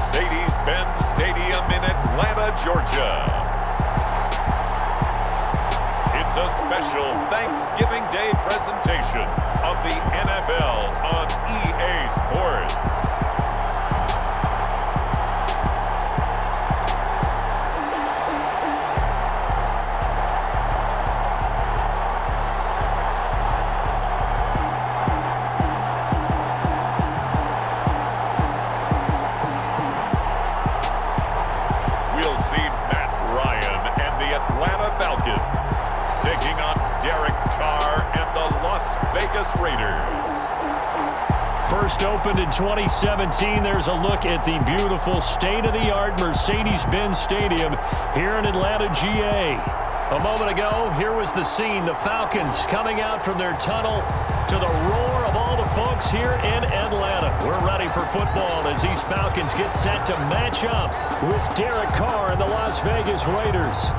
Mercedes-Benz Stadium in Atlanta, Georgia. It's a special Thanksgiving Day presentation of the NFL on EA Sports. We'll see Matt Ryan and the Atlanta Falcons taking on Carr and the Las Vegas Raiders. First opened in 2017, there's a look at the beautiful state-of-the-art Mercedes-Benz Stadium here in Atlanta, GA. A moment ago, here was the scene. The Falcons coming out from their tunnel to the roar of all the folks here in Atlanta. We're ready for football as these Falcons get set to match up with Carr and the Las Vegas Raiders.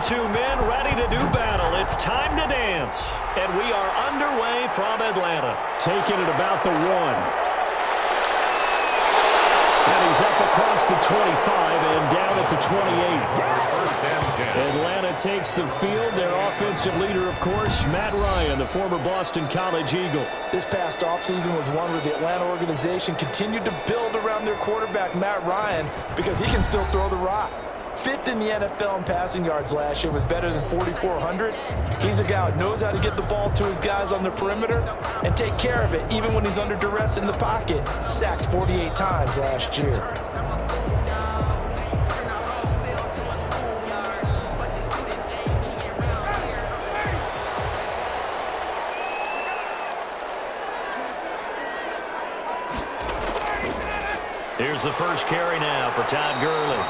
Two men ready to do battle. It's time to dance. And we are underway from Atlanta. Taking it about the 1. And he's up across the 25 and down at the 28. Atlanta takes the field. Their offensive leader, of course, Matt Ryan, the former Boston College Eagle. This past offseason was one where the Atlanta organization continued to build around their quarterback, Matt Ryan, because he can still throw the rock. 5th in the NFL in passing yards last year with better than 4,400. He's a guy who knows how to get the ball to his guys on the perimeter and take care of it even when he's under duress in the pocket. Sacked 48 times last year. Here's the first carry now for Todd Gurley.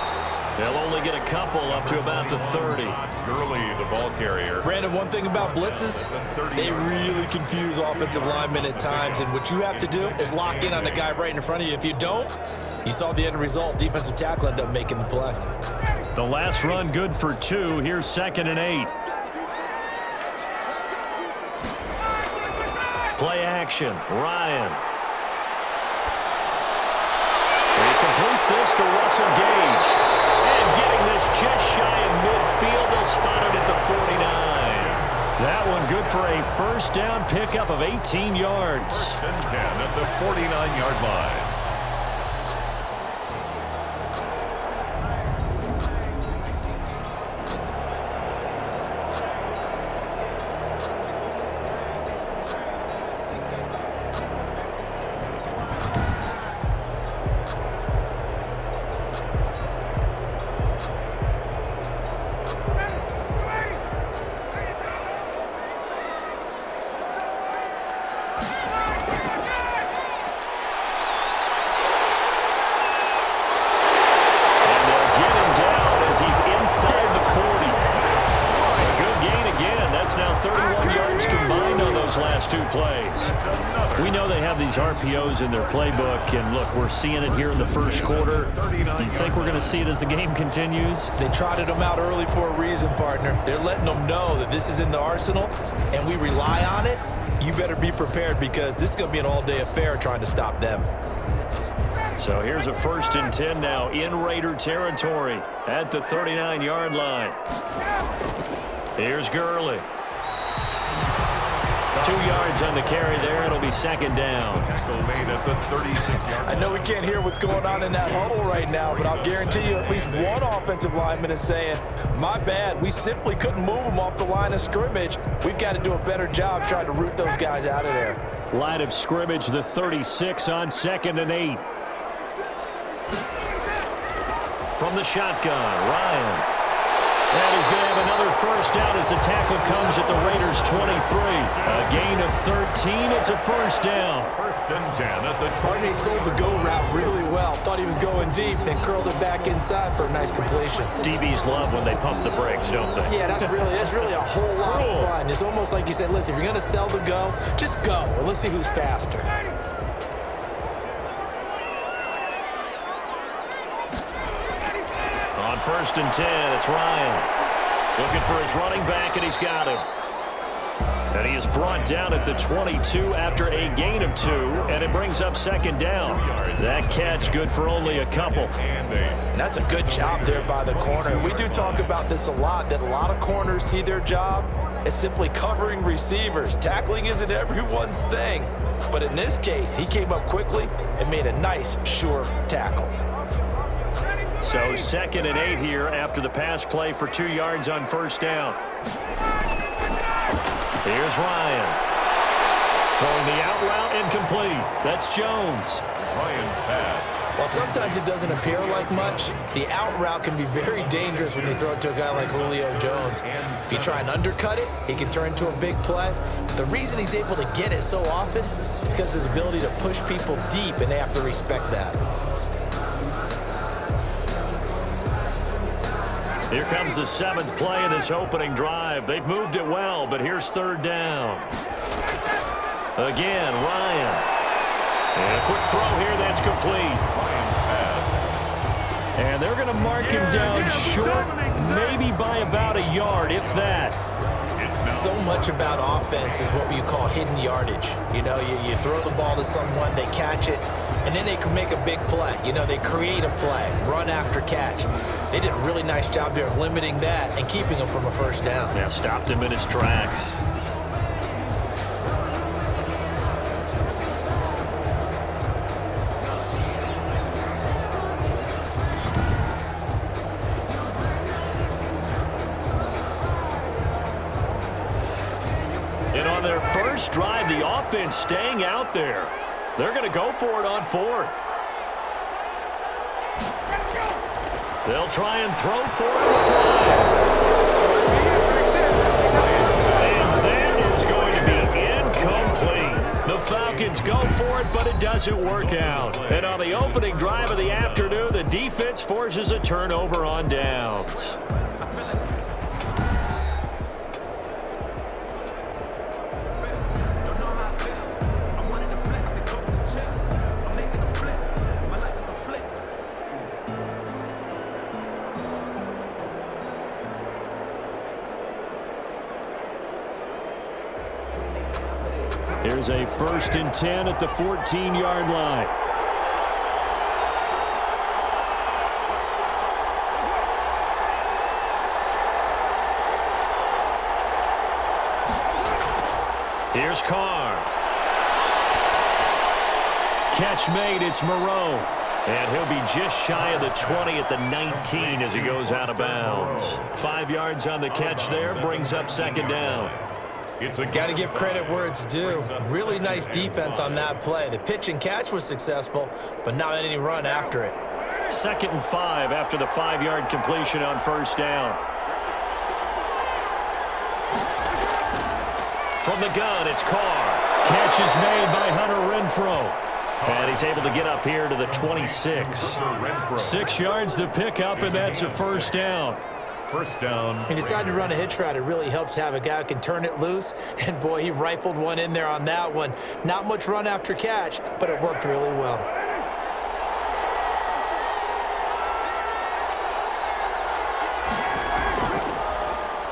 They'll only get a couple up to about the 30. Gurley, the ball carrier. Brandon, one thing about blitzes, they really confuse offensive linemen at times, and what you have to do is lock in on the guy right in front of you. If you don't, you saw the end result. Defensive tackle ended up making the play. The last run good for 2. Here's 2nd and 8. Play action. Ryan. He completes this to Russell Gage. And getting this just shy of midfield, they'll spot it at the 49. That one good for a first down pickup of 18 yards. 1st and 10 at the 49-yard line. Last 2 plays. We know they have these RPOs in their playbook, and look, we're seeing it here in the first quarter. You think we're going to see it as the game continues? They trotted them out early for a reason, partner. They're letting them know that this is in the arsenal, and we rely on it. You better be prepared because this is going to be an all-day affair trying to stop them. So here's a 1st and 10 now in Raider territory at the 39-yard line. Here's Gurley. 2 yards on the carry there. It'll be 2nd down. Tackle made at the 36-yard line. I know we can't hear what's going on in that huddle right now, but I'll guarantee you at least one offensive lineman is saying, my bad, we simply couldn't move them off the line of scrimmage. We've got to do a better job trying to root those guys out of there. Line of scrimmage, the 36 on 2nd and 8. From the shotgun, Ryan. And he's going to have another first down as the tackle comes at the Raiders' 23. A gain of 13. It's a first down. First and 10 at the Partney sold the go route really well. Thought he was going deep, then curled it back inside for a nice completion. DBs love when they pump the brakes, don't they? Yeah, that's really a whole lot of fun. It's almost like you said, listen, if you're going to sell the go, just go. And let's see who's faster. On first and 10, it's Ryan. Looking for his running back, and he's got him. And he is brought down at the 22 after a gain of 2, and it brings up second down. That catch good for only a couple. And that's a good job there by the corner. We do talk about this a lot, that a lot of corners see their job as simply covering receivers. Tackling isn't everyone's thing. But in this case, he came up quickly and made a nice, sure tackle. So second and 8 here after the pass play for 2 yards on first down. Here's Ryan. Throwing the out route incomplete. That's Jones. Ryan's pass. While sometimes it doesn't appear like much, the out route can be very dangerous when you throw it to a guy like Julio Jones. If you try and undercut it, he can turn into a big play. But the reason he's able to get it so often is because of his ability to push people deep, and they have to respect that. Here comes the 7th play of this opening drive. They've moved it well, but here's third down. Again, Ryan. And a quick throw here that's complete. Ryan's pass. And they're going to mark him down short, maybe by about a yard, if that. So much about offense is what you call hidden yardage. You know, you throw the ball to someone, they catch it, and then they can make a big play. You know, they create a play, run after catch. They did a really nice job there of limiting that and keeping him from a first down. Yeah, stopped him in his tracks. And on their first drive, the offense staying out there. They're going to go for it on 4th. They'll try and throw for it. And that is going to be incomplete. The Falcons go for it, but it doesn't work out. And on the opening drive of the afternoon, the defense forces a turnover on downs. Here's a first and 10 at the 14-yard line. Here's Carr. Catch made, it's Moreau. And he'll be just shy of the 20 at the 19 as he goes out of bounds. 5 yards on the catch there, brings up second down. Got to give credit where it's due. Really nice defense on that play. The pitch and catch was successful, but not any run after it. 2nd and 5 after the 5-yard completion on first down. From the gun, it's Carr. Catch is made by Hunter Renfrow. And he's able to get up here to the 26. 6 yards the pickup, and that's a first down. First down. He decided to run a hitch route. It really helps to have a guy who can turn it loose. And, boy, he rifled one in there on that one. Not much run after catch, but it worked really well.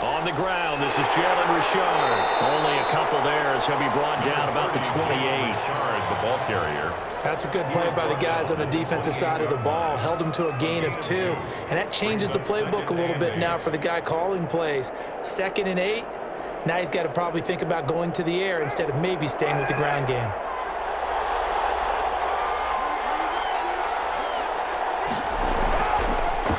On the ground, this is Jalen Richard. Only a couple there as he'll be brought down about the 28. Richard, the ball carrier. That's a good play by the guys on the defensive side of the ball. Held him to a gain of 2. And that changes the playbook a little bit now for the guy calling plays. 2nd and 8. Now he's got to probably think about going to the air instead of maybe staying with the ground game.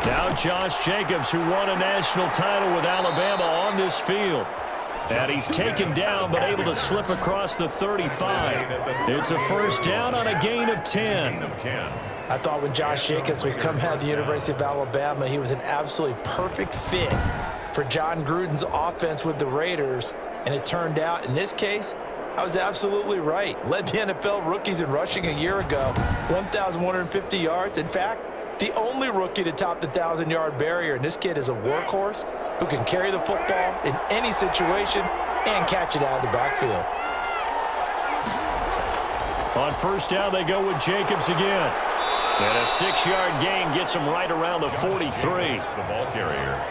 Now Josh Jacobs, who won a national title with Alabama, on this field. And he's taken down but able to slip across the 35. It's a first down on a gain of 10. I thought when Josh Jacobs was coming out of the University of Alabama, he was an absolutely perfect fit for John Gruden's offense with the Raiders. And it turned out, in this case, I was absolutely right. Led the NFL rookies in rushing a year ago, 1,150 yards. In fact, the only rookie to top the 1,000-yard barrier. And this kid is a workhorse who can carry the football in any situation and catch it out of the backfield. On first down, they go with Jacobs again. And a 6-yard gain gets him right around the 43. The ball carrier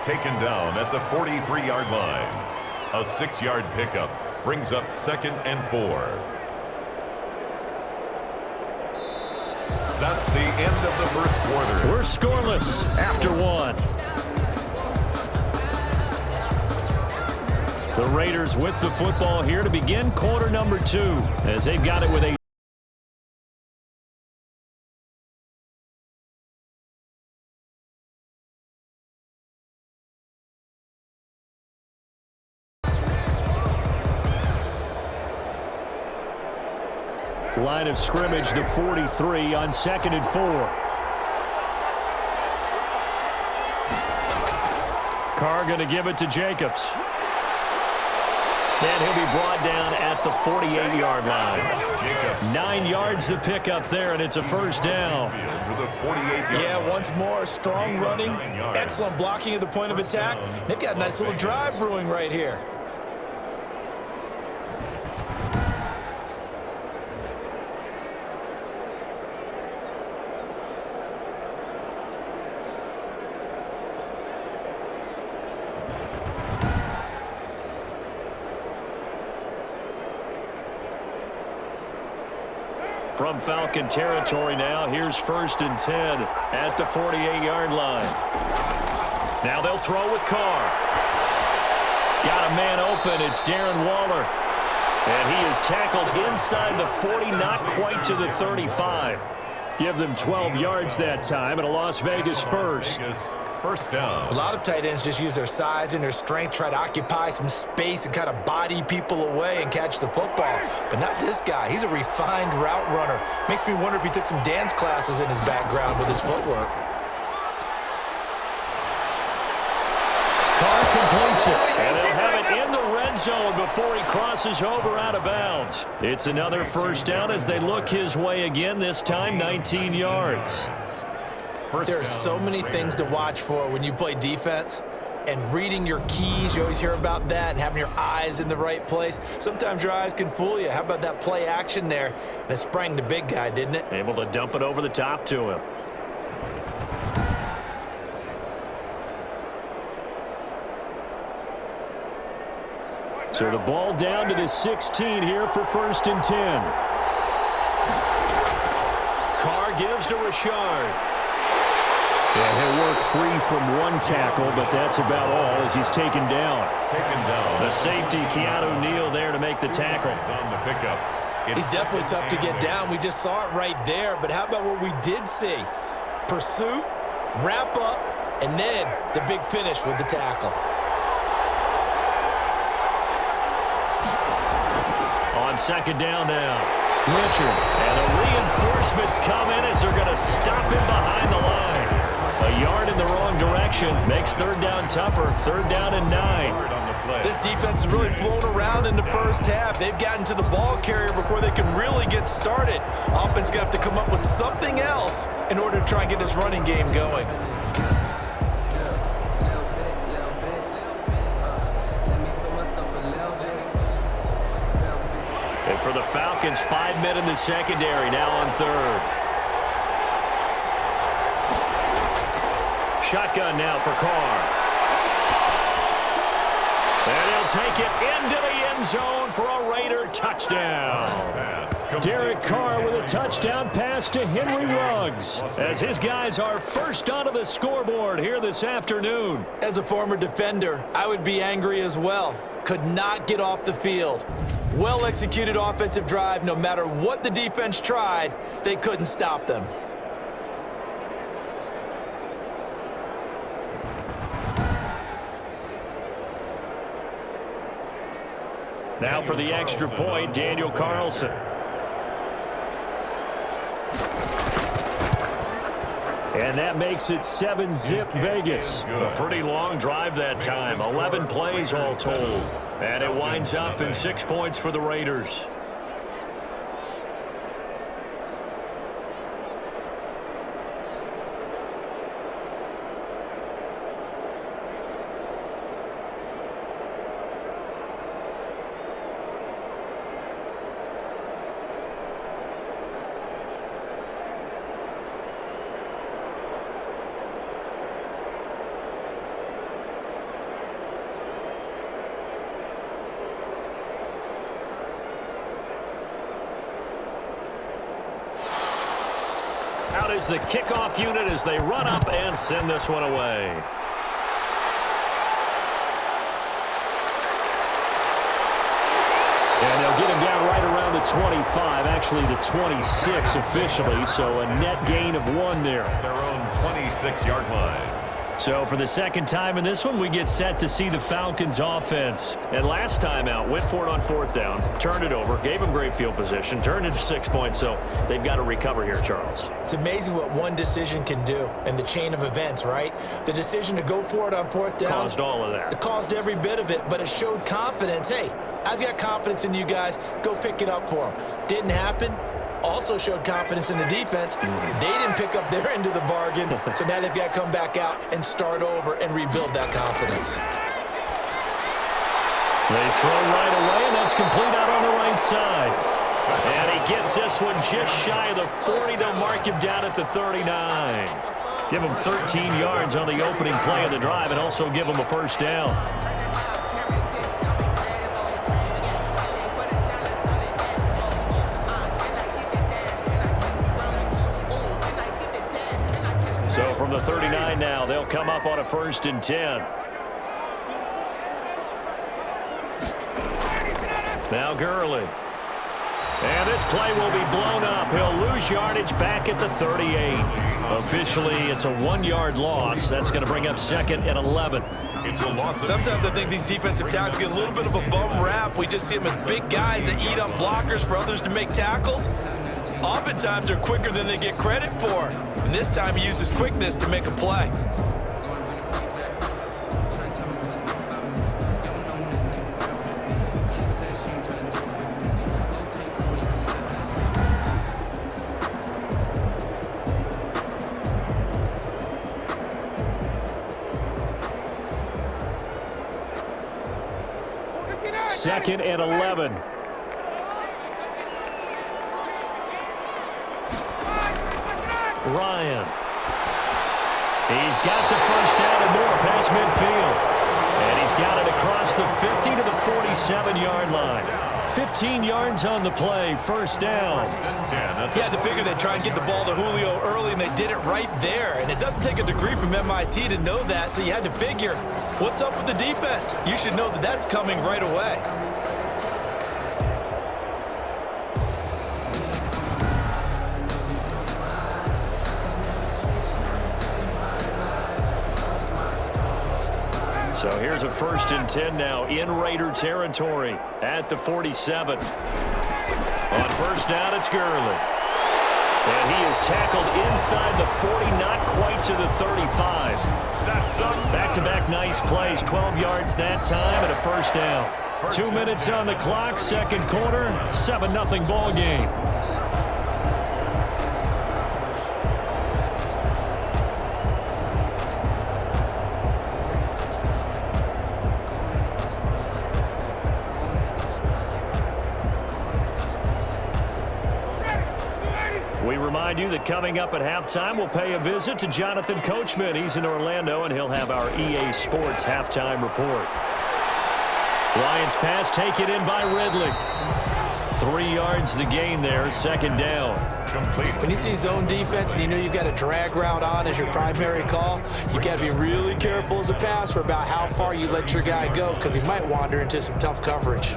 taken down at the 43-yard line. A 6-yard pickup brings up 2nd and 4. That's the end of the first quarter. We're scoreless after 1. The Raiders with the football here to begin quarter number 2 as they've got it with a line of scrimmage, the 43 on 2nd and 4. Carr going to give it to Jacobs. And he'll be brought down at the 48-yard line. 9 yards to pick up there, and it's a first down. Yeah, once more, strong running, excellent blocking at the point of attack. They've got a nice little drive brewing right here. From Falcon territory now, here's 1st and 10 at the 48-yard line. Now they'll throw with Carr. Got a man open. It's Darren Waller. And he is tackled inside the 40, not quite to the 35. Give them 12 yards that time and a Las Vegas first. First down. A lot of tight ends just use their size and their strength, try to occupy some space and kind of body people away and catch the football. But not this guy. He's a refined route runner. Makes me wonder if he took some dance classes in his background with his footwork. Carr completes it, and they'll have it in the red zone before he crosses over out of bounds. It's another first down as they look his way again, this time 19 yards. There are so many things to watch for when you play defense, and reading your keys, you always hear about that, and having your eyes in the right place. Sometimes your eyes can fool you. How about that play action there? And it sprang the big guy, didn't it? Able to dump it over the top to him. So the ball down to the 16 here for 1st and 10. Carr gives to Richard. And he'll work free from one tackle, but that's about all as he's taken down. The safety, Keanu Neal, there to make the tackle. On the pickup. He's definitely tough to get down. We just saw it right there, but how about what we did see? Pursuit, wrap up, and then the big finish with the tackle. On 2nd down now, Richard. And the reinforcements come in as they're going to stop him behind the line. A yard in the wrong direction makes 3rd down tougher. 3rd down and 9. This defense has really flown around in the first half. They've gotten to the ball carrier before they can really get started. Offense going to have to come up with something else in order to try and get this running game going. And for the Falcons, 5 men in the secondary, now on 3rd. Shotgun now for Carr. And he'll take it into the end zone for a Raider touchdown. Derek Carr with a touchdown pass to Henry Ruggs as his guys are first onto the scoreboard here this afternoon. As a former defender, I would be angry as well. Could not get off the field. Well-executed offensive drive. No matter what the defense tried, they couldn't stop them. Now for the extra point, Daniel Carlson. And that makes it 7-zip Vegas. A pretty long drive that time. 11 plays all told. And it winds up in 6 points for the Raiders. Out is the kickoff unit as they run up and send this one away. And they'll get him down right around the 25, actually the 26 officially, so a net gain of 1 there. Their own 26-yard line. So for the second time in this one, we get set to see the Falcons offense. And last time out, went for it on 4th down, turned it over, gave them great field position, turned it to 6 points, so they've got to recover here, Charles. It's amazing what one decision can do in the chain of events, right? The decision to go for it on 4th down. Caused all of that. It caused every bit of it, but it showed confidence. Hey, I've got confidence in you guys. Go pick it up for them. Didn't happen. Also showed confidence in the defense. They didn't pick up their end of the bargain, so now they've got to come back out and start over and rebuild that confidence. They throw right away, and that's complete out on the right side. And he gets this one just shy of the 40. They'll mark him down at the 39. Give him 13 yards on the opening play of the drive and also give him a first down. So from the 39 now, they'll come up on a 1st and 10. Now Gurley. And this play will be blown up. He'll lose yardage back at the 38. Officially, it's a 1-yard loss. That's going to bring up 2nd and 11. It's a loss. Sometimes I think these defensive tackles get a little bit of a bum rap. We just see them as big guys that eat up blockers for others to make tackles. Oftentimes they're quicker than they get credit for. And this time he uses quickness to make a play. Second and 11. Ryan. He's got the first down and more past midfield. And he's got it across the 50 to the 47-yard line. 15 yards on the play, first down. He had to figure they'd try and get the ball to Julio early, and they did it right there. And it doesn't take a degree from MIT to know that, so you had to figure, what's up with the defense? You should know that that's coming right away. So here's a 1st and 10 now in Raider territory at the 47. On first down, it's Gurley. And he is tackled inside the 40, not quite to the 35. Back-to-back nice plays, 12 yards that time and a first down. 2 minutes on the clock, second quarter, 7-0 ball game. We remind you that coming up at halftime, we'll pay a visit to Jonathan Coachman. He's in Orlando, and he'll have our EA Sports halftime report. Lions pass taken in by Ridley. 3 yards the gain there, second down. When you see zone defense and you know you've got a drag route on as your primary call, you got to be really careful as a passer about how far you let your guy go because he might wander into some tough coverage.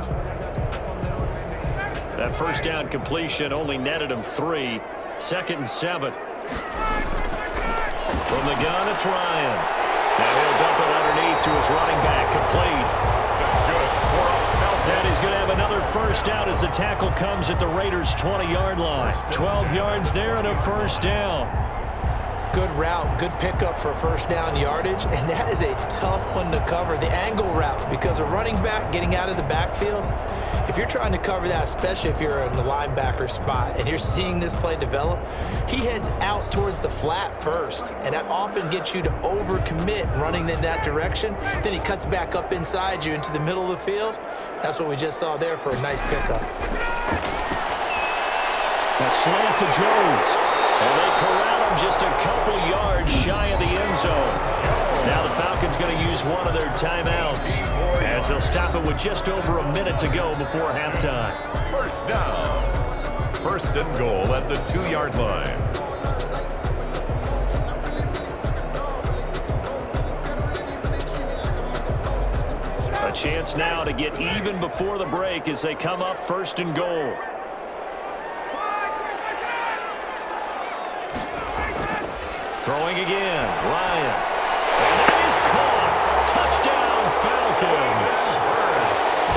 That first down completion only netted him 3. 2nd and 7. From the gun, it's Ryan. Now he'll dump it underneath to his running back, complete. That's good. That is going to have another first down as the tackle comes at the Raiders' 20-yard line. 12 yards there and a first down. Good route, good pickup for first down yardage, and that is a tough one to cover, the angle route, because a running back getting out of the backfield, if you're trying to cover that, especially if you're in the linebacker spot and you're seeing this play develop, he heads out towards the flat first, and that often gets you to overcommit running in that direction. Then he cuts back up inside you into the middle of the field. That's what we just saw there for a nice pickup. A slant to Jones. And they corral him just a couple yards shy of the end zone. Now the Falcons going to use one of their timeouts as they'll stop it with just over a minute to go before halftime. First down. First and goal at the 2-yard line. A chance now to get even before the break as they come up first and goal. Throwing again, Ryan. And that is caught. Touchdown, Falcons.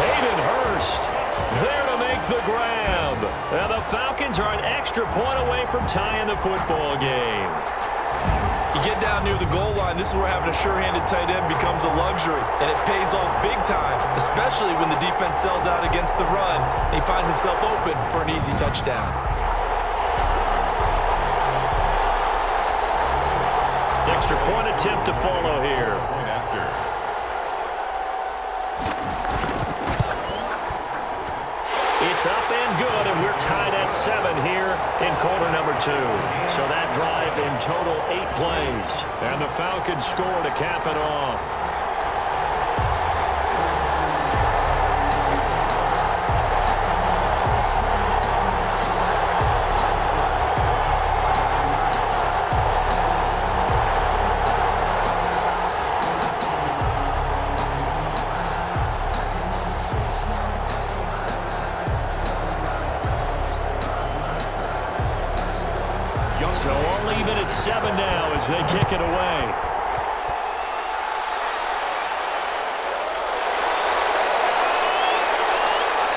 Hayden Hurst there to make the grab. And the Falcons are an extra point away from tying the football game. You get down near the goal line, this is where having a sure-handed tight end becomes a luxury, and it pays off big time, especially when the defense sells out against the run. He finds himself open for an easy touchdown. Extra point attempt to follow here. Point after. It's up and good, and we're tied at 7 here in quarter number 2. So that drive in total 8 plays. And the Falcons score to cap it off. So all even at 7 now as they kick it away.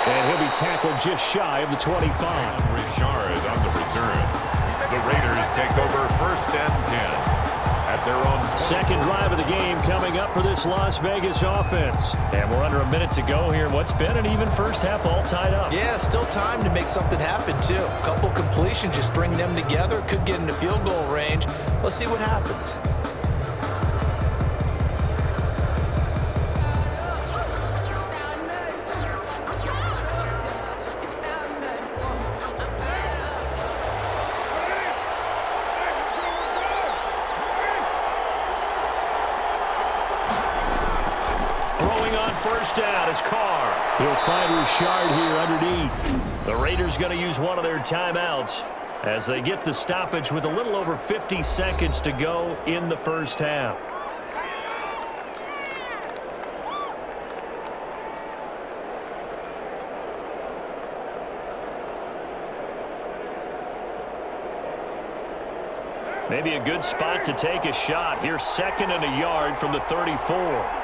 And he'll be tackled just shy of the 25. Richard on the return. The Raiders take over first and 10 at their own 20. Second drive of the game coming up for this Las Vegas offense. And we're under a minute to go here. What's been an even first half all tied up. Yeah, still time to make something happen, too. A couple completions, just string them together. Could get into field goal range. Let's see what happens. First down is Carr. He'll find Richard here underneath. The Raiders going to use one of their timeouts as they get the stoppage with a little over 50 seconds to go in the first half. Maybe a good spot to take a shot. Here's 2nd and a yard from the 34.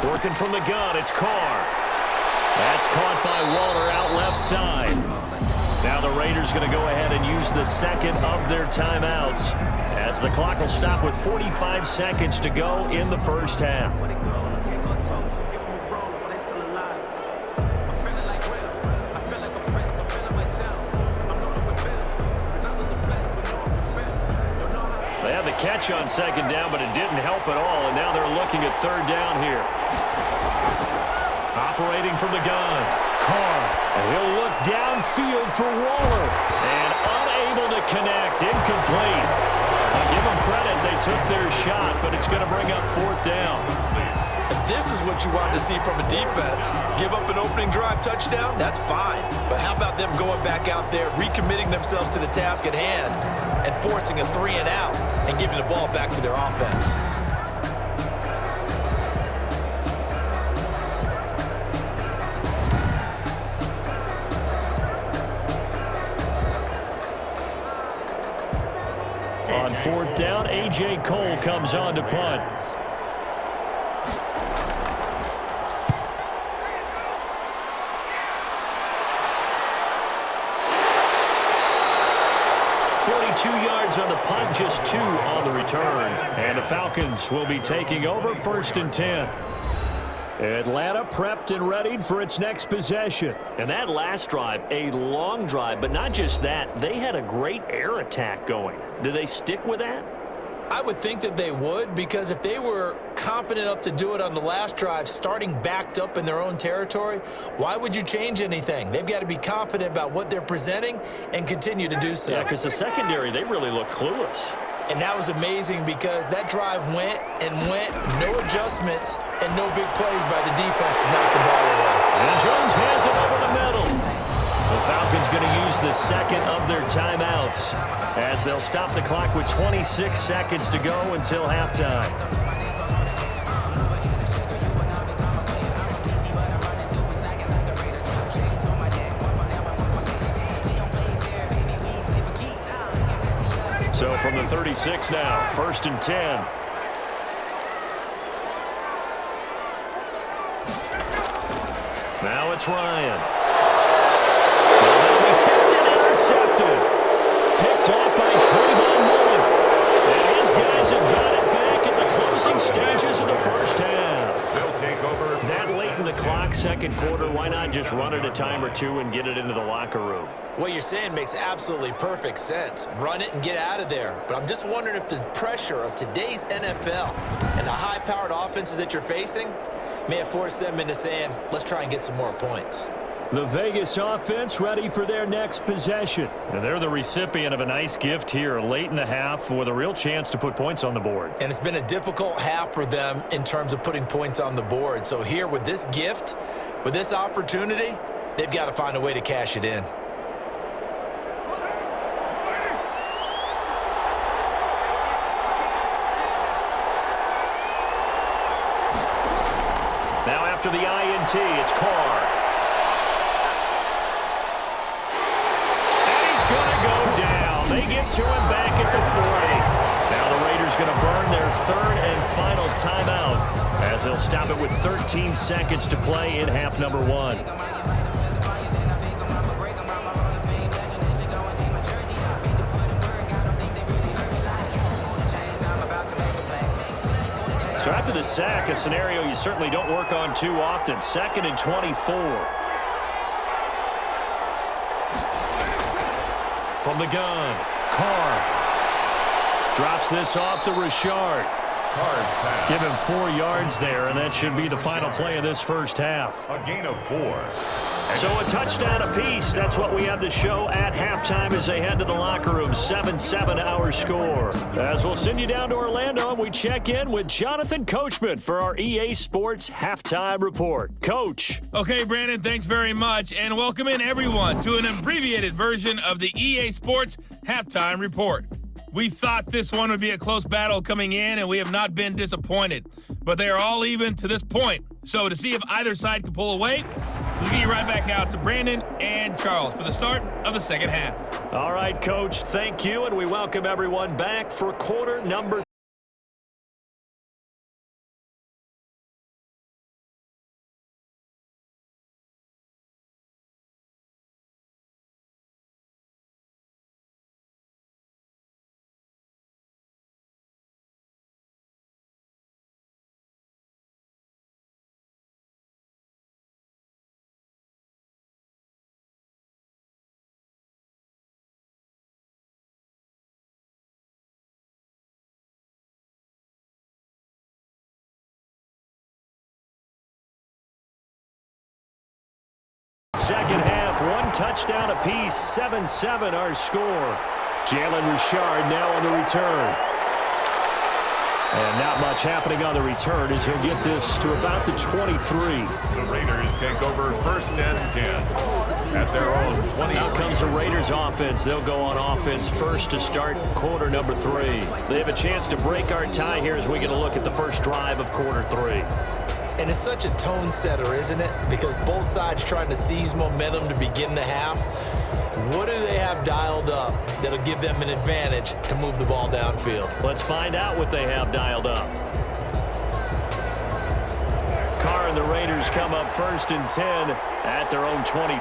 Working from the gun, it's Carr. That's caught by Waller out left side. Now the Raiders going to go ahead and use the second of their timeouts as the clock will stop with 45 seconds to go in the first half. They had the catch on second down, but it didn't help at all, and now they're looking at third down here. Operating from the gun, Carr. And he'll look downfield for Waller. And unable to connect, incomplete. I'll give them credit, they took their shot, but it's going to bring up 4th down. And this is what you want to see from a defense. Give up an opening drive touchdown, that's fine. But how about them going back out there, recommitting themselves to the task at hand, and forcing a 3 and out, and giving the ball back to their offense. On 4th down, A.J. Cole comes on to punt. Yards on the punt, just 2 on the return. And the Falcons will be taking over 1st and 10. Atlanta prepped and readied for its next possession. And that last drive, a long drive, but not just that, they had a great air attack going. Do they stick with that? I would think that they would, because if they were confident enough to do it on the last drive, starting backed up in their own territory, why would you change anything? They've got to be confident about what they're presenting and continue to do so. Yeah, because the secondary, they really look clueless. And that was amazing because that drive went and went, no adjustments and no big plays by the defense to knock the ball away. And Jones has it over the middle. The Falcons going to use the second of their timeouts as they'll stop the clock with 26 seconds to go until halftime. So from the 36 now, 1st and 10. Now it's Ryan. Now they'll be tipped and intercepted. Picked off by Trayvon Mullen. And his guys have got it back at the closing stages of the first half. They'll take over. That late in the clock, second quarter, why not just run it a time or two and get it into the locker room? What you're saying makes absolutely perfect sense. Run it and get out of there. But I'm just wondering if the pressure of today's NFL and the high-powered offenses that you're facing may have forced them into saying, let's try and get some more points. The Vegas offense ready for their next possession. And they're the recipient of a nice gift here late in the half with a real chance to put points on the board. And it's been a difficult half for them in terms of putting points on the board. So here with this gift, with this opportunity, they've got to find a way to cash it in. Now after the INT, it's Carr. They get to him back at the 40. Now the Raiders going to burn their 3rd and final timeout as they'll stop it with 13 seconds to play in half number 1. So after the sack, a scenario you certainly don't work on too often. 2nd and 24. From the gun, Carr drops this off to Richard. Carr's pass. Give him 4 yards there, and that should be the final play of this first half. A gain of 4. So a touchdown apiece. That's what we have to show at halftime as they head to the locker room. 7-7 our score. As we'll send you down to Orlando, and we check in with Jonathan Coachman for our EA Sports Halftime Report. Coach. Okay, Brandon, thanks very much. And welcome in, everyone, to an abbreviated version of the EA Sports Halftime Report. We thought this one would be a close battle coming in, and we have not been disappointed. But they are all even to this point. So to see if either side can pull away, we'll get you right back out to Brandon and Charles for the start of the second half. All right, Coach, thank you, and we welcome everyone back for quarter number 3. Second half, 1 touchdown apiece, 7-7 our score. Jalen Richard now on the return. And not much happening on the return as he'll get this to about the 23. The Raiders take over 1st and 10 at their own 20. Now comes the Raiders offense. They'll go on offense first to start quarter number 3. They have a chance to break our tie here as we get a look at the first drive of quarter 3. And it's such a tone setter, isn't it? Because both sides trying to seize momentum to begin the half. What do they have dialed up that'll give them an advantage to move the ball downfield? Let's find out what they have dialed up. Carr and the Raiders come up 1st and 10 at their own 23.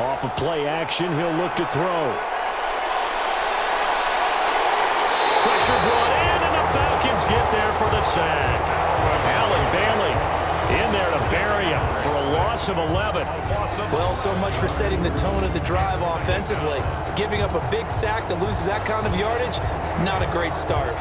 Off of play action, he'll look to throw. Pressure brought in, and the Falcons get there for the sack. Allen Bailey in there to bury him for a loss of 11. Well, so much for setting the tone of the drive offensively. Giving up a big sack that loses that kind of yardage, not a great start.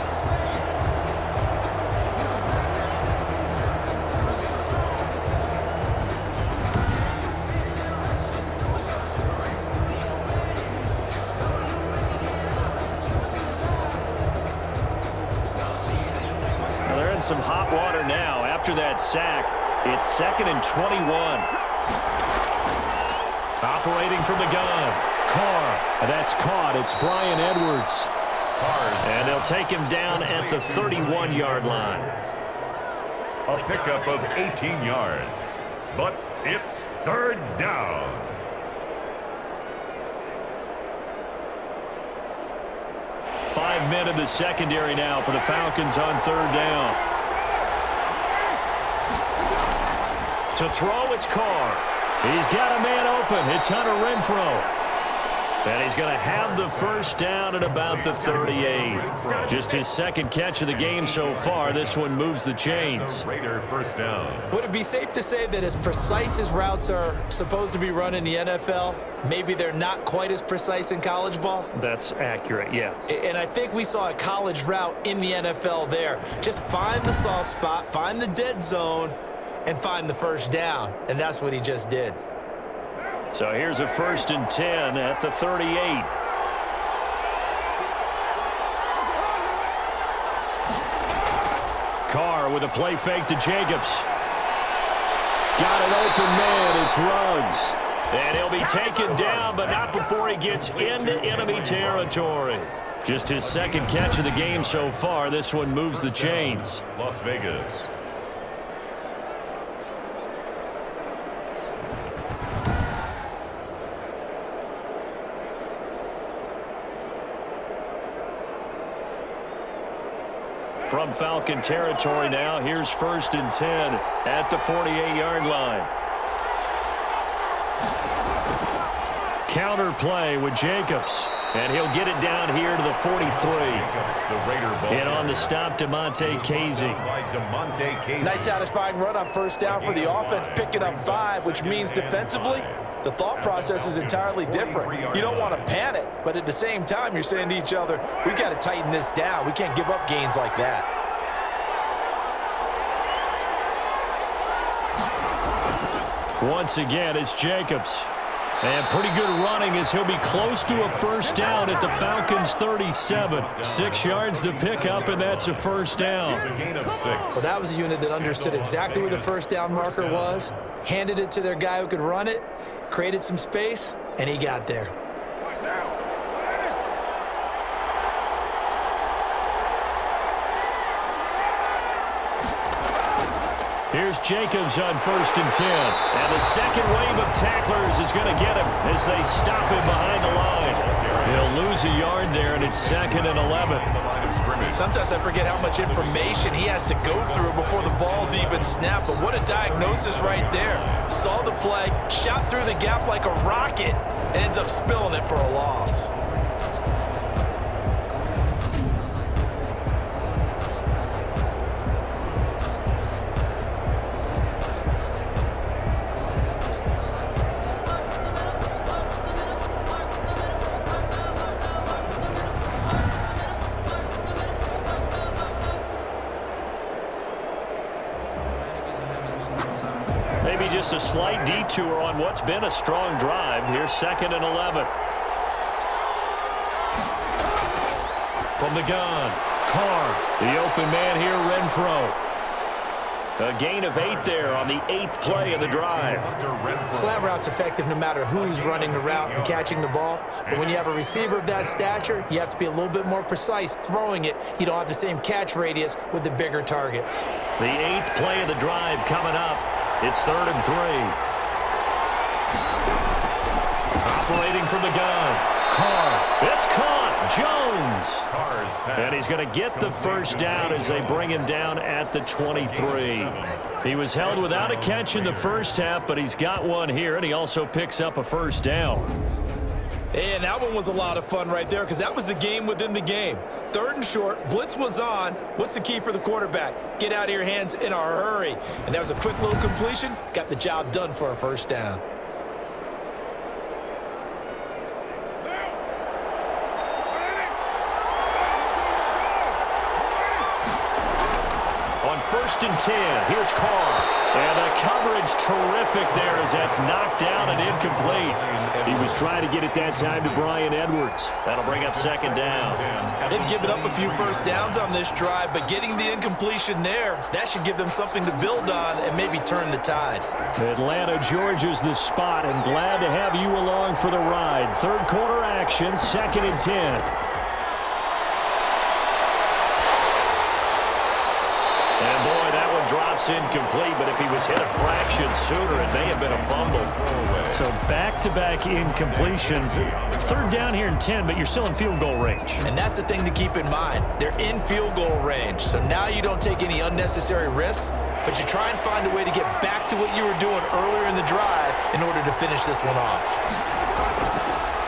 Some hot water now after that sack. It's 2nd and 21. Operating from the gun, Carr. That's caught. It's Bryan Edwards. And they'll take him down at the 31-yard line. A pickup of 18 yards, but it's 3rd down. Five men in the secondary now for the Falcons on 3rd down. To throw, it's Carr. He's got a man open. It's Hunter Renfrow. And he's going to have the 1st down at about the 38. Just his 2nd catch of the game so far. This one moves the chains. Raider 1st down. Would it be safe to say that as precise as routes are supposed to be run in the NFL, maybe they're not quite as precise in college ball? That's accurate, yeah. And I think we saw a college route in the NFL there. Just find the soft spot, find the dead zone, and find the 1st down. And that's what he just did. So here's a 1st and 10 at the 38. Carr with a play fake to Jacobs. Got an open man. It's Ruggs. And he'll be taken down, but not before he gets into enemy territory. Just his 2nd catch of the game so far. This one moves the chains. Las Vegas. From Falcon territory now, here's 1st and 10 at the 48-yard line. Counter play with Jacobs, and he'll get it down here to the 43. And on the stop, DeMonte Casey. Nice satisfying run on 1st down for the offense, picking up 5, which means defensively, the thought process is entirely different. You don't want to panic, but at the same time, you're saying to each other, we got to tighten this down. We can't give up gains like that. Once again, it's Jacobs. And pretty good running as he'll be close to a 1st down at the Falcons' 37. 6 yards to pick up, and that's a 1st down. Well, that was a unit that understood exactly where the 1st down marker was, handed it to their guy who could run it, created some space, and he got there. Here's Jacobs on 1st and 10. And the 2nd wave of tacklers is going to get him as they stop him behind the line. He'll lose a yard there, and it's 2nd and 11. Sometimes I forget how much information he has to go through before the ball's even snapped. But what a diagnosis right there. Saw the play, shot through the gap like a rocket, and ends up spilling it for a loss. Just a slight detour on what's been a strong drive. Here's 2nd and 11. From the gun, Carr. The open man here, Renfrow. A gain of 8 there on the 8th play of the drive. Slant route's effective no matter who's running the route and catching the ball. But when you have a receiver of that stature, you have to be a little bit more precise throwing it. You don't have the same catch radius with the bigger targets. The 8th play of the drive coming up. It's 3rd and 3. Operating from the gun. Carr. It's caught. Jones. And he's going to get the first down as they bring him down at the 23. He was held without a catch in the first half, but he's got one here, and he also picks up a first down. And that one was a lot of fun right there because that was the game within the game. 3rd and short, blitz was on. What's the key for the quarterback? Get out of your hands in a hurry. And that was a quick little completion. Got the job done for a first down. On 1st and 10, here's Carr. And the coverage terrific there as that's knocked down and incomplete. He was trying to get it that time to Bryan Edwards. That'll bring up 2nd down. They've given up a few first downs on this drive, but getting the incompletion there, that should give them something to build on and maybe turn the tide. Atlanta, Georgia's the spot, and glad to have you along for the ride. 3rd quarter action, 2nd and 10. Drops incomplete, but if he was hit a fraction sooner, it may have been a fumble. So back-to-back incompletions. 3rd down here in 10, but you're still in field goal range. And that's the thing to keep in mind. They're in field goal range. So now you don't take any unnecessary risks, but you try and find a way to get back to what you were doing earlier in the drive in order to finish this one off.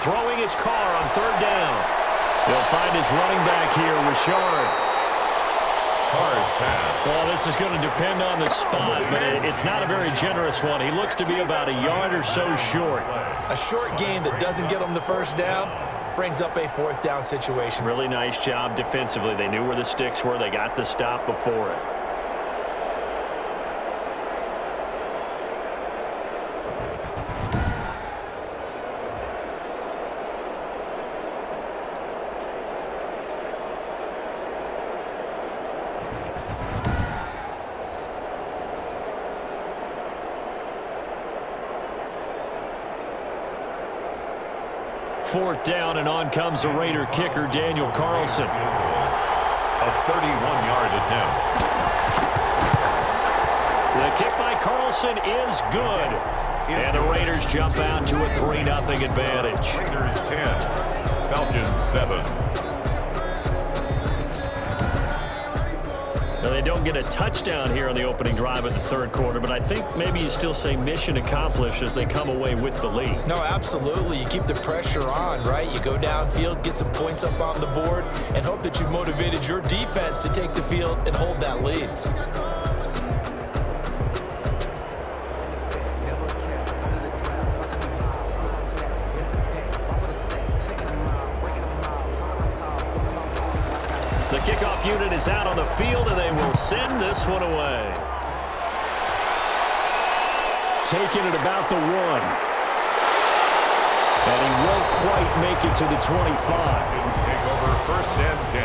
Throwing his Carr on 3rd down. He'll find his running back here, Richard. Well, this is going to depend on the spot, but it's not a very generous one. He looks to be about a yard or so short. A short gain that doesn't get him the first down brings up a 4th down situation. Really nice job defensively. They knew where the sticks were. They got the stop before it. Fourth down, and on comes the Raider kicker, Daniel Carlson. A 31-yard attempt. The kick by Carlson is good. And the Raiders jump out to a 3-0 advantage. Raiders 10, Falcons 7. Now, they don't get a touchdown here on the opening drive of the 3rd quarter, but I think maybe you still say mission accomplished as they come away with the lead. No, absolutely. You keep the pressure on, right? You go downfield, get some points up on the board, and hope that you've motivated your defense to take the field and hold that lead. The kickoff unit is out on the field, and they will send this one away. Taking it about the 1. And he won't quite make it to the 25. Falcons take over 1st and 10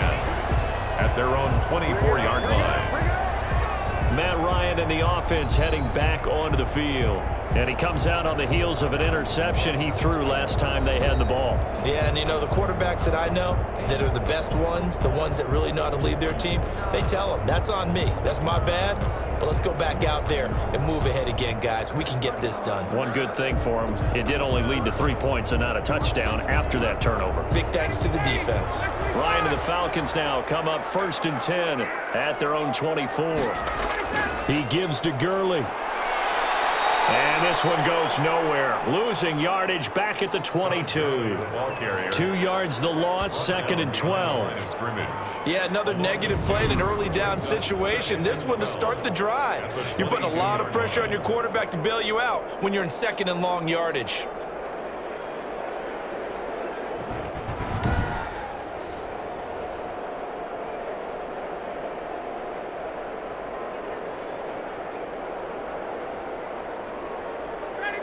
at their own 24-yard line. Matt Ryan and the offense heading back onto the field. And he comes out on the heels of an interception he threw last time they had the ball. Yeah, and you know, the quarterbacks that I know that are the best ones, the ones that really know how to lead their team, they tell them, that's on me. That's my bad. But let's go back out there and move ahead again, guys. We can get this done. One good thing for him, it did only lead to 3 points and not a touchdown after that turnover. Big thanks to the defense. Ryan and the Falcons now come up 1st and 10 at their own 24. He gives to Gurley. And this one goes nowhere. Losing yardage back at the 22. 2 yards the loss, 2nd and 12. Yeah, another negative play in an early down situation. This one to start the drive. You're putting a lot of pressure on your quarterback to bail you out when you're in 2nd and long yardage.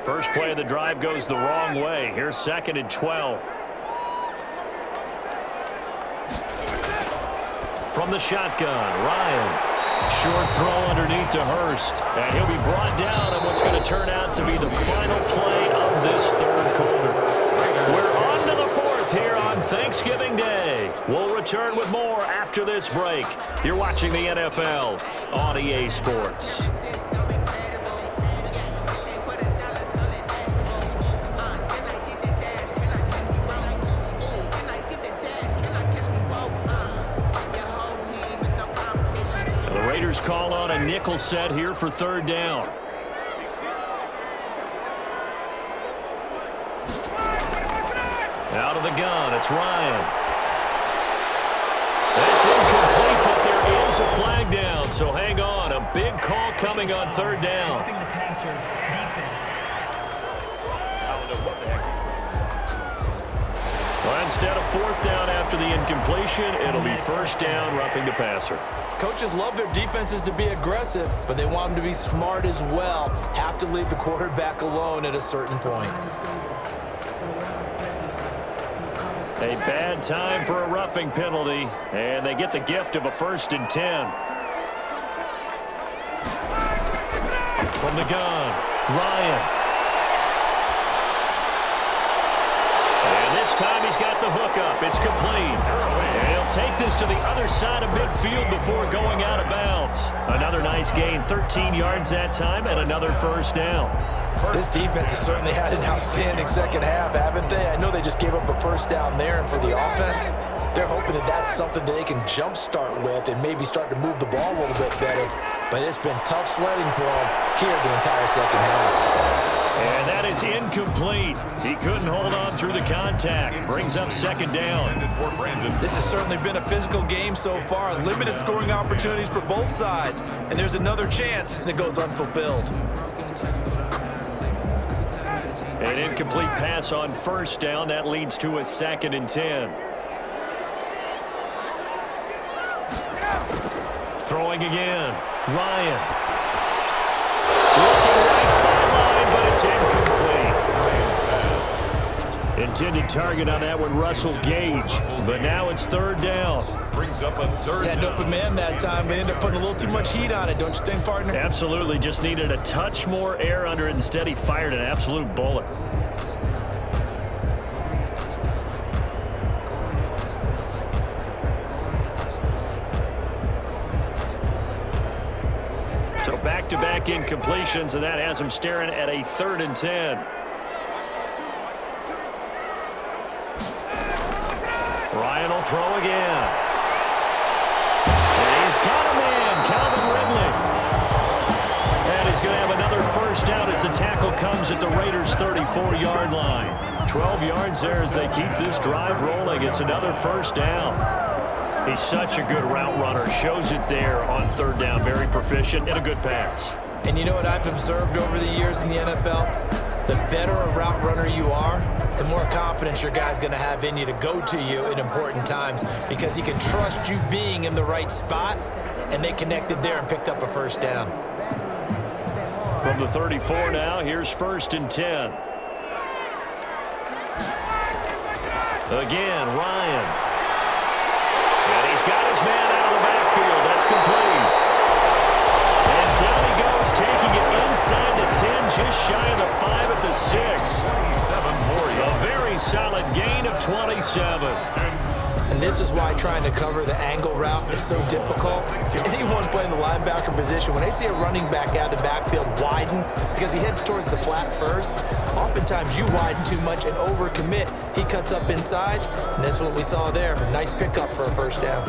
First play of the drive goes the wrong way. Here's 2nd and 12. From the shotgun, Ryan. Short throw underneath to Hurst. And he'll be brought down on what's going to turn out to be the final play of this 3rd quarter. We're on to the 4th here on Thanksgiving Day. We'll return with more after this break. You're watching the NFL on EA Sports. Raiders call on a nickel set here for third down. Out of the gun, it's Ryan. That's incomplete, but there is a flag down, so hang on. A big call coming on third down. Roughing the passer, defense. Well, instead of fourth down after the incompletion, it'll be first down, roughing the passer. Coaches love their defenses to be aggressive, but they want them to be smart as well. Have to leave the quarterback alone at a certain point. A bad time for a roughing penalty, and they get the gift of a 1st and 10. From the gun, Ryan. And this time he's got the hook up. It's complete. And he'll take this to the other side of midfield before going out of bounds. Another nice gain, 13 yards that time, and another first down. This defense has certainly had an outstanding second half, haven't they? I know they just gave up a first down there, and for the offense, they're hoping that that's something that they can jumpstart with and maybe start to move the ball a little bit better. But it's been tough sledding for them here the entire second half. And that is incomplete. He couldn't hold on through the contact. Brings up second down. This has certainly been a physical game so far. Limited scoring opportunities for both sides. And there's another chance that goes unfulfilled. An incomplete pass on first down. That leads to a 2nd and 10. Throwing again. Ryan. Looking right sideline, but it's incomplete. Intended target on that one, Russell Gage. But now it's third down. Brings up a third Had an open man that time, but ended up putting a little too much heat on it, don't you think, partner? Absolutely. Just needed a touch more air under it. Instead, he fired an absolute bullet. So back-to-back incompletions, and that has him staring at a 3rd and 10. Ryan will throw again. And he's got a man, Calvin Ridley. And he's going to have another first down as the tackle comes at the Raiders' 34-yard line. 12 yards there as they keep this drive rolling. It's another first down. He's such a good route runner. Shows it there on third down. Very proficient and a good pass. And you know what I've observed over the years in the NFL? The better a route runner you are, the more confidence your guy's going to have in you to go to you in important times because he can trust you being in the right spot, and they connected there and picked up a first down. From the 34 now, here's 1st and 10. Again, Ryan. And he's got his man out of the backfield. That's complete. And down he goes, taking it inside the 10, just shy of the 5 at the 6. A very solid gain of 27. And this is why trying to cover the angle route is so difficult. Anyone playing the linebacker position, when they see a running back out of the backfield widen, because he heads towards the flat first, oftentimes you widen too much and overcommit. He cuts up inside, and that's what we saw there. A nice pickup for a first down.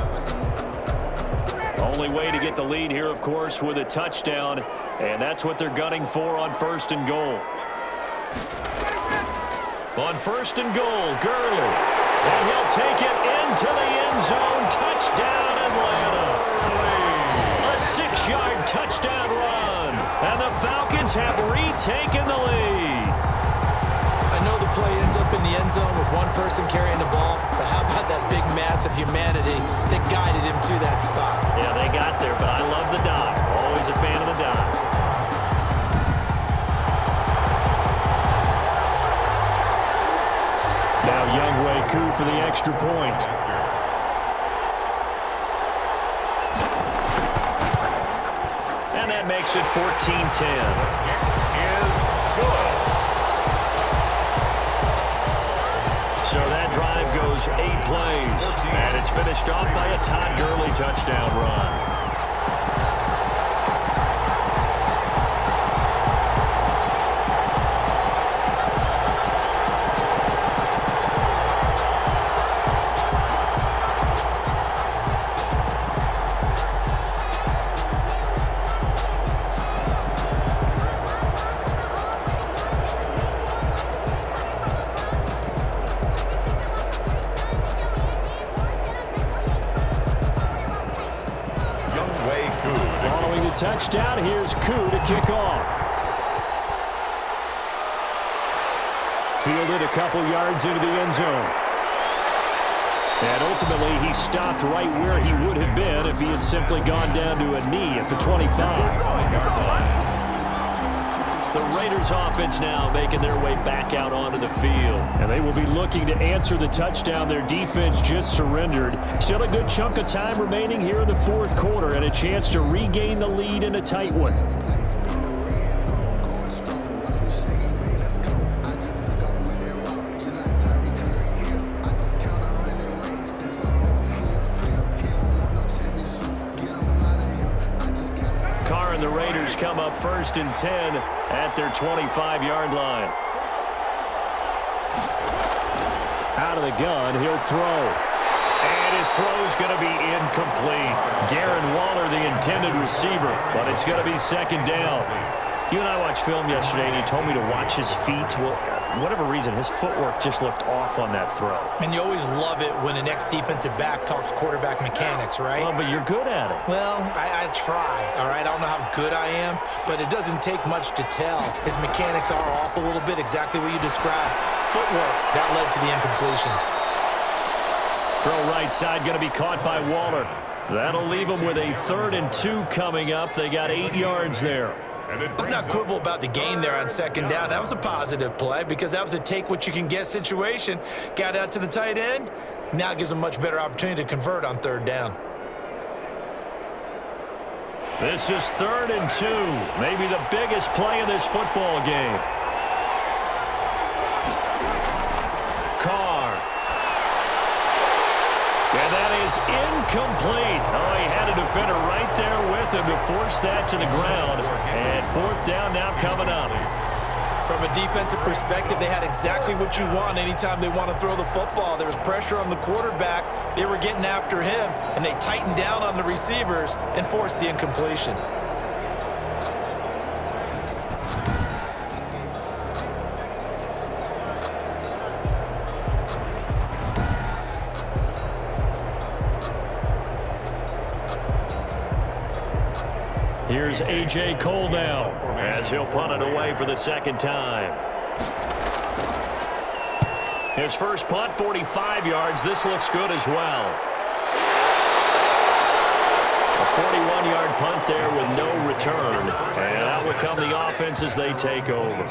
Only way to get the lead here, of course, with a touchdown, and that's what they're gunning for on 1st and goal. On 1st and goal, Gurley. And he'll take it into the end zone. Touchdown, Atlanta. A 6-yard touchdown run. And the Falcons have retaken the lead. I know the play ends up in the end zone with one person carrying the ball, but how about that big mass of humanity that guided him to that spot? Yeah, they got there, but I love the dive. Always a fan of the dive. Now Younghoe Koo for the extra point. And that makes it 14-10. So that drive goes 8 plays. And it's finished off by a Todd Gurley touchdown run. Following the touchdown, here's Koo to kick off. Fielded a couple yards into the end zone. And ultimately, he stopped right where he would have been if he had simply gone down to a knee at the 25. The Raiders offense now making their way back out onto the field. And they will be looking to answer the touchdown their defense just surrendered. Still a good chunk of time remaining here in the fourth quarter and a chance to regain the lead in a tight one. Carr and the Raiders come up 1st and 10 at their 25-yard line. Out of the gun, he'll throw. And his throw's going to be incomplete. Darren Waller, the intended receiver, but it's going to be 2nd down. You and I watched film yesterday, and he told me to watch his feet. Well, for whatever reason, his footwork just looked off on that throw. And you always love it when an ex-defensive back talks quarterback mechanics, right? Well, but you're good at it. Well, I try, all right? I don't know how good I am, but it doesn't take much to tell. His mechanics are off a little bit, exactly what you described. Footwork, that led to the incompletion. Throw right side, going to be caught by Waller. That'll leave him with a 3rd and 2 coming up. They got 8 yards there. Let's not quibble about the gain there on 2nd down. That was a positive play because that was a take-what-you-can-get situation. Got out to the tight end. Now it gives them a much better opportunity to convert on 3rd down. This is 3rd and 2. Maybe the biggest play in this football game. Carr. And that is incomplete. Oh, he had a defender right there with him to force that to the ground. And 4th down now coming up. From a defensive perspective, they had exactly what you want anytime they want to throw the football. There was pressure on the quarterback. They were getting after him, and they tightened down on the receivers and forced the incompletion. Here's A.J. Cole now as he'll punt it away for the 2nd time. His first punt, 45 yards. This looks good as well. A 41-yard punt there with no return. And out will come the offense as they take over.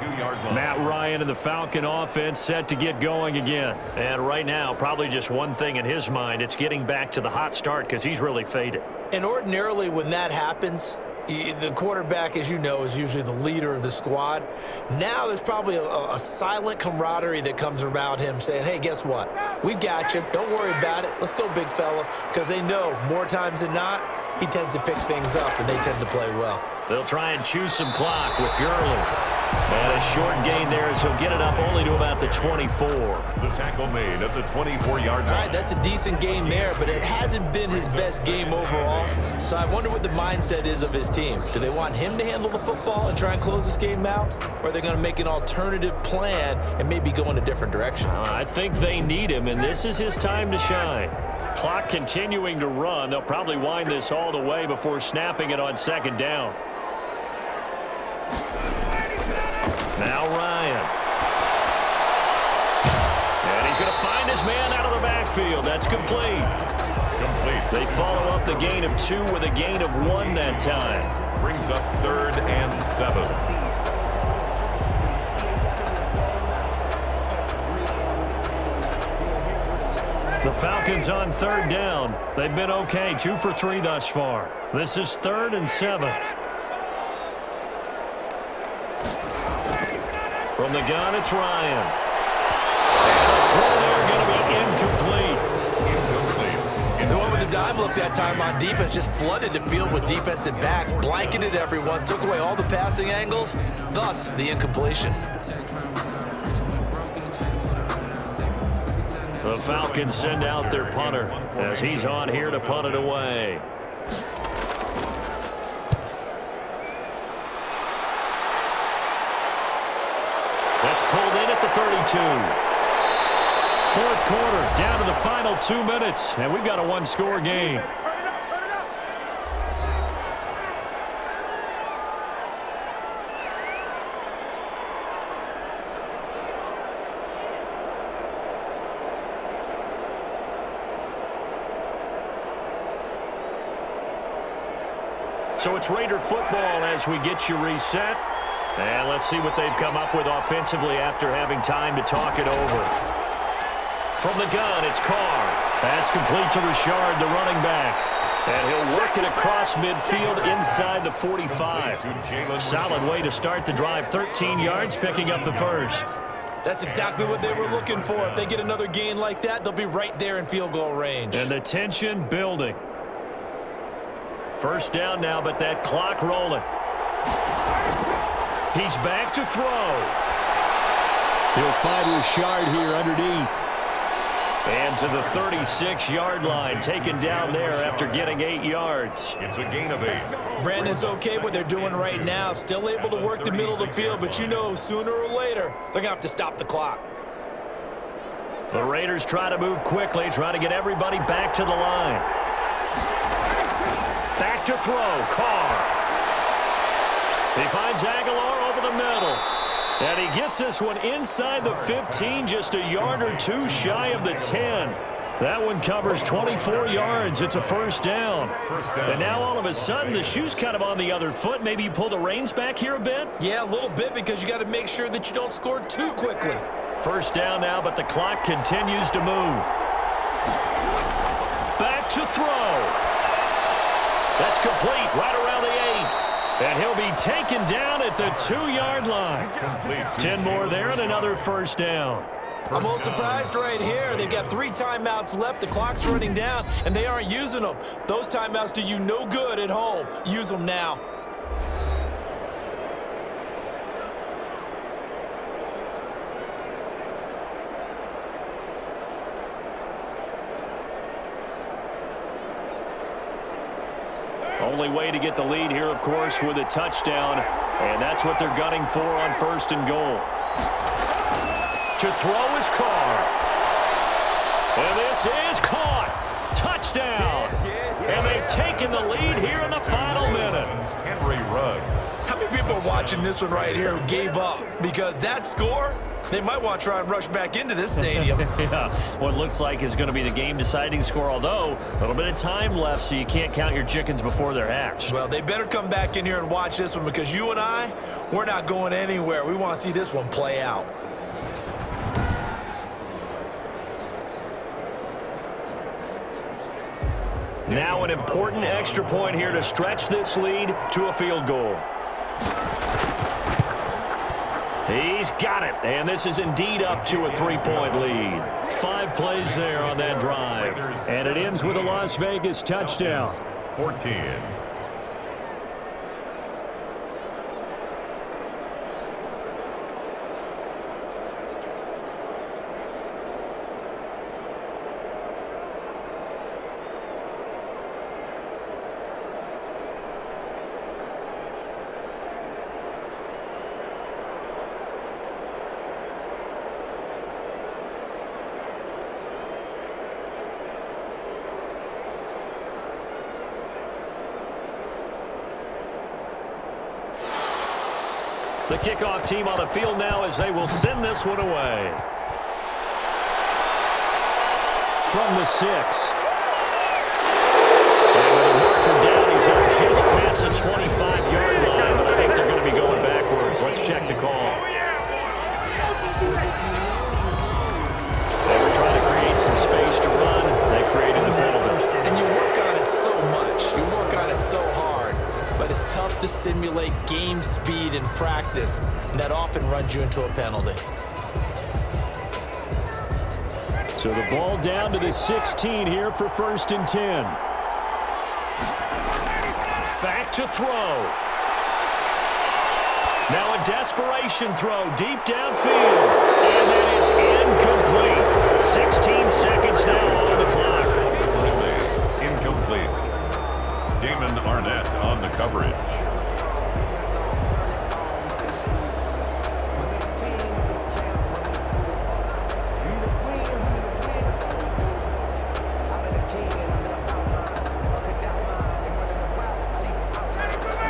Matt Ryan and the Falcon offense set to get going again. And right now, probably just one thing in his mind. It's getting back to the hot start because he's really faded. And ordinarily when that happens, the quarterback, as you know, is usually the leader of the squad. Now there's probably a silent camaraderie that comes around him saying, hey, guess what? We got you. Don't worry about it. Let's go, big fella. Because they know more times than not, he tends to pick things up, and they tend to play well. They'll try and chew some clock with Gurley. And a short gain there as he'll get it up only to about the 24. The tackle made at the 24-yard line. All right, that's a decent game there, but it hasn't been his best game overall. So I wonder what the mindset is of his team. Do they want him to handle the football and try and close this game out? Or are they going to make an alternative plan and maybe go in a different direction? I think they need him, and this is his time to shine. Clock continuing to run. They'll probably wind this all the way before snapping it on 2nd down. Now Ryan. And he's going to find his man out of the backfield. That's complete. They follow up the gain of 2 with a gain of 1 that time. Brings up 3rd and 7. The Falcons on 3rd down. They've been okay, 2 for 3 thus far. This is 3rd and 7. From the gun, it's Ryan. And the throw there going to be incomplete. The one with the dime look that time on defense just flooded the field with defensive backs, blanketed everyone, took away all the passing angles, thus the incompletion. The Falcons send out their punter as he's on here to punt it away. That's pulled in at the 32. Fourth quarter, down to the final 2 minutes, and we've got a 1-score game. So it's Raider football as we get you reset. And let's see what they've come up with offensively after having time to talk it over. From the gun, it's Carr. That's complete to Richard, the running back. And he'll work it across midfield inside the 45. Solid way to start the drive. 13 yards, picking up the first. That's exactly what they were looking for. If they get another gain like that, they'll be right there in field goal range. And the tension building. First down now, but that clock rolling. He's back to throw. He'll find Richard here underneath. And to the 36-yard line, taken down there after getting 8 yards. It's a gain of 8. Brandon's okay what they're doing right now. Still able to work the middle of the field, but you know sooner or later they're going to have to stop the clock. The Raiders try to move quickly, try to get everybody back to the line. Back to throw, Carr. He finds Aguilar over the middle. And he gets this one inside the 15, just a yard or two shy of the 10. That one covers 24 yards. It's a first down. And now all of a sudden the shoe's kind of on the other foot. Maybe you pull the reins back here a bit? Yeah, a little bit because you got to make sure that you don't score too quickly. First down now, but the clock continues to move. Back to throw. That's complete right around the 8. And he'll be taken down at the 2-yard line. 10 more there and another first down. I'm a little surprised right here. They've got 3 timeouts left. The clock's running down, and they aren't using them. Those timeouts do you no good at home. Use them now. Only way to get the lead here, of course, with a touchdown. And that's what they're gunning for on first and goal. To throw is Carr. And this is caught. Touchdown. And they've taken the lead here in the final minute. Henry Ruggs. How many people are watching this one right here who gave up? Because that score, they might want to try and rush back into this stadium. Yeah, what looks like is going to be the game-deciding score, although a little bit of time left, so you can't count your chickens before they're hatched. Well, they better come back in here and watch this one because you and I, we're not going anywhere. We want to see this one play out. Now an important extra point here to stretch this lead to a field goal. He's got it, and this is indeed up to a 3-point lead. 5 plays there on that drive, and it ends with a Las Vegas touchdown. 14. The kickoff team on the field now as they will send this one away. From the 6. And with a marker down, he's out just past the 25-yard line, but I think they're going to be going backwards. Let's check the call. They were trying to create some space to run. They created the penalty. And you work on it so much. You work on it so hard. But it's tough to simulate game speed in practice, and that often runs you into a penalty. So the ball down to the 16 here for first and 10. Back to throw. Now a desperation throw deep downfield. And that is incomplete. 16 seconds now on the clock. Incomplete. Damon Arnett on the coverage.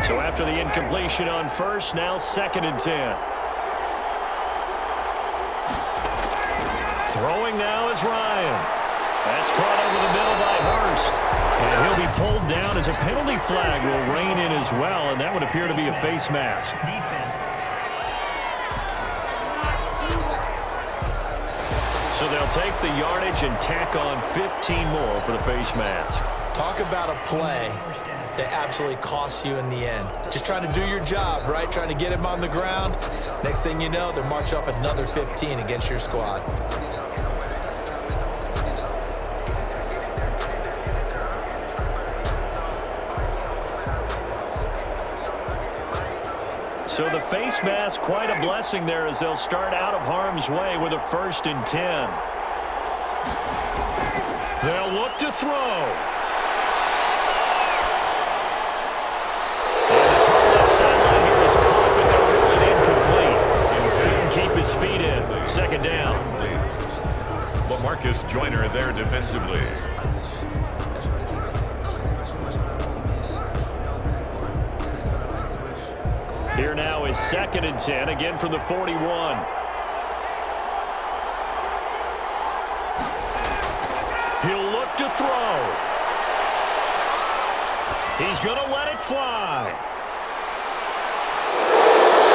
So after the incompletion on first, now second and 10. Throwing now is Ryan. That's caught over the middle by Hurst. And he'll be pulled down as a penalty flag will rein in as well, and that would appear to be a face mask. Defense. So they'll take the yardage and tack on 15 more for the face mask. Talk about a play that absolutely costs you in the end. Just trying to do your job, right? Trying to get him on the ground. Next thing you know, they're marching off another 15 against your squad. So the face mask, quite a blessing there as they'll start out of harm's way with a 1st and 10. They'll look to throw. And the throw left sideline here is caught, but they're ruling incomplete. Couldn't keep his feet in. 2nd down. LaMarcus Joyner there defensively. Here now is 2nd and 10, again from the 41. He'll look to throw. He's going to let it fly.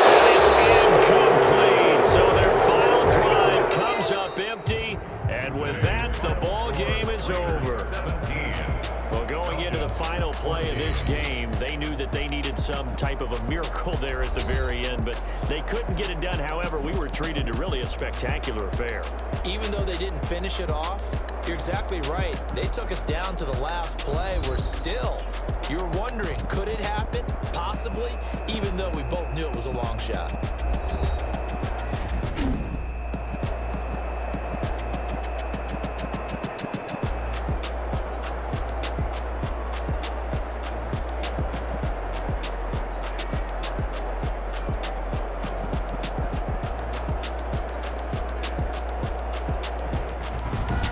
And it's incomplete. So their final drive comes up empty. And with that, the ball game is over. Well, going into the final play of this game, they knew that they needed some type of a miracle there at the very end, but they couldn't get it done. However, we were treated to really a spectacular affair. Even though they didn't finish it off, you're exactly right. They took us down to the last play. We're still, you were wondering, could it happen? Possibly, even though we both knew it was a long shot.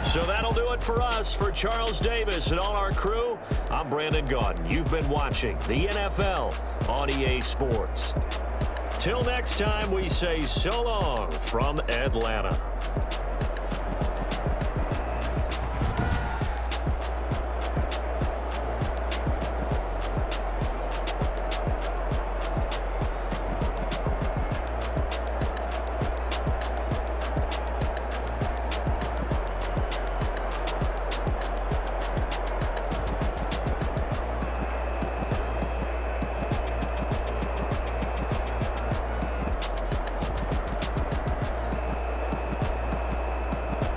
So that'll do it for us. For Charles Davis and all our crew, I'm Brandon Gaudin. You've been watching the NFL on EA Sports. Till next time, we say so long from Atlanta.